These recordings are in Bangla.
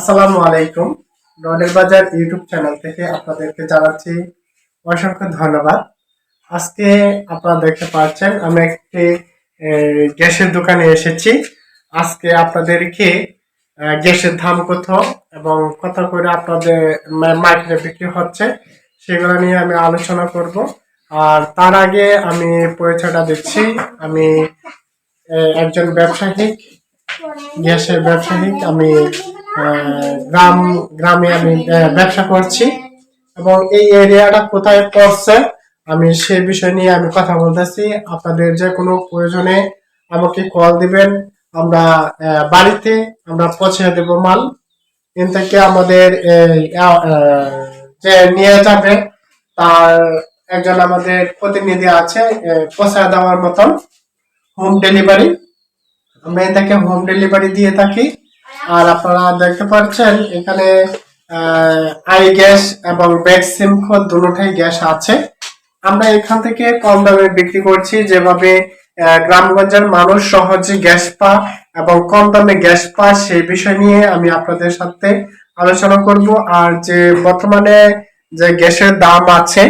আসসালামু আলাইকুম। নলের বাজার ইউটিউব চ্যানেল থেকে আপনাদেরকে জানাচ্ছি অসংখ্য ধন্যবাদ। আজকে আপনারা দেখতে পাচ্ছেন আমি একটি গ্যাসের দোকানে এসেছি। আজকে আপনাদেরকে গ্যাসের দাম কত এবং কত করে আপনাদের মার্কেটে বিক্রি হচ্ছে সেগুলো নিয়ে আমি আলোচনা করব। আর তার আগে আমি পরিচয়টা দিচ্ছি। আমি একজন ব্যবসায়ী, গ্যাসের ব্যবসায়ী। আমি গ্রামে আমি ব্যবসা করছি এবং এই এরিয়াটা কোথায় পড়ছে আমি সেই বিষয় নিয়ে আমি কথা বলতেছি। আপনাদের যে কোনো প্রয়োজনে আমাকে কল দিবেন, আমরা বাড়িতে আমরা পৌঁছে দেব মাল। এখান থেকে আমাদের যে নিয়ে যাবে তার একজন আমাদের প্রতিনিধি আছে পৌঁছে দেওয়ার মতন, হোম ডেলিভারি। আমরা এটাকে হোম ডেলিভারি দিয়ে থাকি। আর আপনারা দেখতে পাচ্ছেন এখানে আই গ্যাস এবং বেক্সিমকো দুটোটাই গ্যাস আছে। আমরা এখান থেকে কম দামে বিক্রি করছি, যেভাবে গ্রামগঞ্জের মানুষ সহজে গ্যাস পা এবং কম দামে গ্যাস পা সেই বিষয় নিয়ে আমি আপনাদের সাথে আলোচনা করব। আর যে বর্তমানে যে গ্যাসের দাম আছে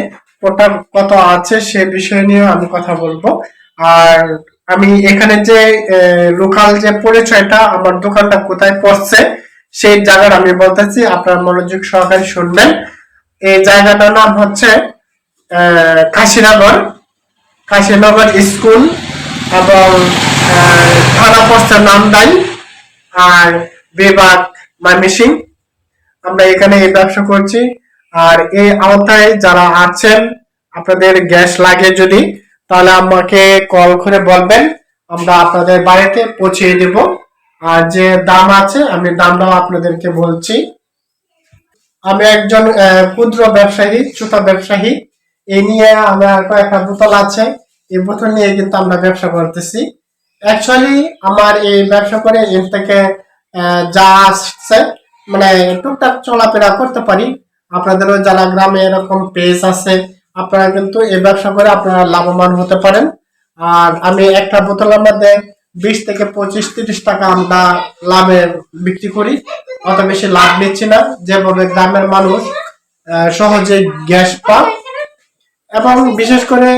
ওটা কত আছে সে বিষয় নিয়ে আমি কথা বলবো। আর আমি এখানে যে লোকাল যে পরিচয়টা আমার দোকানটা কোথায় পড়ছে সেই জায়গাটা আমি বলতেছি, আপনার মনোযোগ সহকারে শুনবেন। এই জায়গাটার নাম হচ্ছে কাশীনগর, কাশীনগর স্কুল এবং থানা পড়ছে নামদাই আর বিভাগ ময়মনসিং। আমরা এখানে এই ব্যবসা করছি। আর এই আওতায় যারা আছেন আপনাদের গ্যাস লাগে যদি, তাহলে আমাকে কল করে বলবেন, আমরা আপনাদের বাড়িতে পৌঁছে দেব। আর যে দাম আছে আমি দামটাও আপনাদেরকে বলছি। আমি একজন ক্ষুদ্র ব্যবসায়ী, ছোট ব্যবসায়ী। এই নিয়ে আমার কয়েকটা বোতল আছে, এই বোতল নিয়ে কিন্তু আমরা ব্যবসা করতেছি। অ্যাকচুয়ালি আমার এই ব্যবসা করে এর থেকে যা আসছে মানে টুকটাক চলাফেরা করতে পারি। আপনাদেরও যারা গ্রামে এরকম পেজ আছে আপনারা কিন্তু এই ব্যবসা করে আপনারা লাভবান হতে পারেন। আর আমি একটা বোতলের মধ্যে 20 থেকে 25-30 টাকা আমরা লাভের বিক্রি করি। অত বেশি লাভ নিচ্ছি না, যেভাবে গ্রামের মানুষ সহজে গ্যাস পায়। এবং বিশেষ করে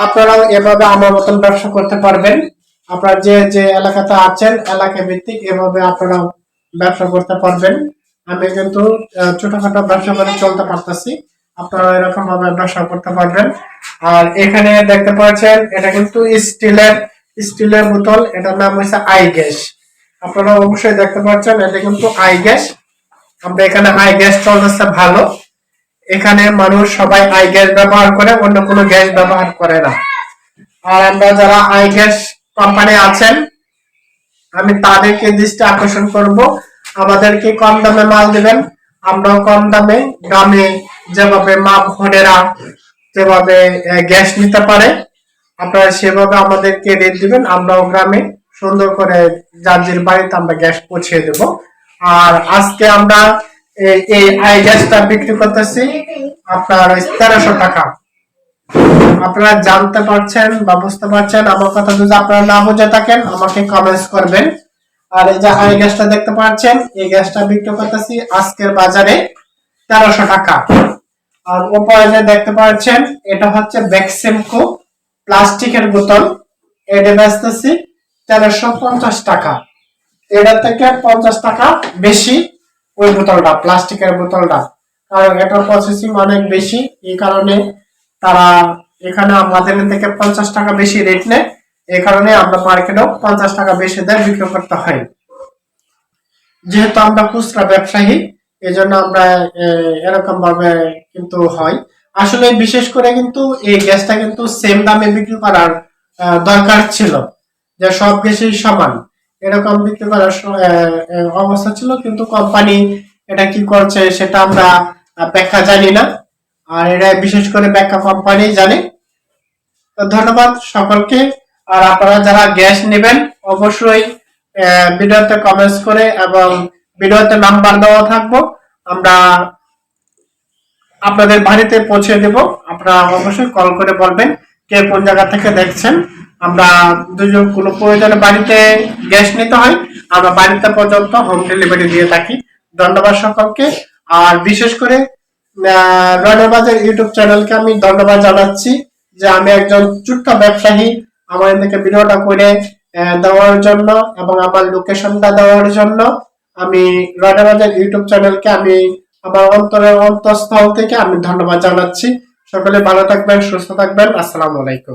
আপনারাও এভাবে আমার মতন ব্যবসা করতে পারবেন। আপনারা যে যে এলাকাতে আছেন এলাকা ভিত্তিক এভাবে আপনারা ব্যবসা করতে পারবেন। আমি কিন্তু ছোটখাটো ব্যবসা করে চলতে পারতেছি, আপনারা এরকম ভাবে ব্যবসা করতে পারবেন। আর এখানে দেখতে পাচ্ছেন এটা কিন্তু স্টিলের বোতল, এটার নাম হচ্ছে আই গ্যাস। আপনারা অবশ্যই দেখতে পাচ্ছেন এটা কিন্তু আই গ্যাস। আমরা এখানে আই গ্যাস চলতেছে ভালো। এখানে মানুষ সবাই আই গ্যাস ব্যবহার করে, অন্য কোনো গ্যাস ব্যবহার করে না। আর আমরা যারা আই গ্যাস কোম্পানি আছেন আমি তাদেরকে দৃষ্টি আকর্ষণ করব, আমাদেরকে কম দামে মাল দিবেন। আমরাও কম দামে গ্রামে যেভাবে মা বোনেরা যেভাবে গ্যাস নিতে পারে আপনারা সেভাবে আমাদেরকে রেট দিবেন। আমরাও গ্রামে সুন্দর করে যার যার বাড়িতে আমরা গ্যাস পৌঁছে দেব। আর আজকে আমরা এই আই গ্যাসটা বিক্রি করতেছি আপনার 1300 টাকা। আপনারা জানতে পারছেন বা বুঝতে পারছেন আমার কথা? যদি আপনারা না বুঝে থাকেন আমাকে কমেন্টস করবেন। আর এই যে আই গ্যাসটা দেখতে পাচ্ছেন এই গ্যাসটা বিক্রি করতেছি আজকের বাজারে 1300 টাকা। আর উপরে যে দেখতে পাচ্ছেন এটা হচ্ছে বেক্সিমকো প্লাস্টিকের বোতল, এটা বেচতেছি 1350 টাকা। এটা থেকে 50 টাকা বেশি ওই বোতলটা, প্লাস্টিকের বোতলটা, কারণ এটার প্রসেসিং অনেক বেশি। এই কারণে তারা এখানে আমাদের থেকে 50 টাকা বেশি রেট নেয়। এই কারণে আমরা মার্কেটেও 50 টাকা বেশি দিয়ে বিক্রি করতে হয়। যেহেতু আমরা খুচরা ব্যবসায়ী এই জন্য আমরা এরকম ভাবে কিন্তু হয়। আসলে বিশেষ করে কিন্তু এই গ্যাসটা কিন্তু সেম দামে বিক্রি করার দরকার ছিল, যে সব গ্যাসই সমান এরকম বিক্রি করার অবস্থা ছিল, কিন্তু কোম্পানি এটা কি করছে সেটা আমরা ব্যাখ্যা জানি না। আর এটা বিশেষ করে ব্যাখ্যা কোম্পানি জানে। ধন্যবাদ সকলকে। আর আপনারা যারা গ্যাস নেবেন অবশ্যই ভিডিওতে কমেন্টস করে এবং ভিডিওতে নাম্বার দেওয়া থাকবো, আমরা আপনাদের বাড়িতে পৌঁছে দেব। আপনারা অবশ্যই কল করে বলবেন কে কোন জায়গা থেকে দেখছেন। আমরা দুজন কোনো প্রয়োজনে বাড়িতে গ্যাস নিতে হয় আমরা বাড়িতে পর্যন্ত হোম ডেলিভারি দিয়ে থাকি। ধন্যবাদ সকলকে। আর বিশেষ করে রয়্যাল বাজার ইউটিউব চ্যানেলকে আমি ধন্যবাদ জানাচ্ছি যে আমি একজন ছোট্ট ব্যবসায়ী, আমার থেকে ভিডিওটা করে দেওয়ার জন্য এবং আমার লোকেশনটা দেওয়ার জন্য আমি রয়্যাল বাজার ইউটিউব চ্যানেলকে আমি আমার অন্তরের অন্তঃস্থল থেকে আমি ধন্যবাদ জানাচ্ছি। সকলে ভালো থাকবেন, সুস্থ থাকবেন। আসসালামু আলাইকুম।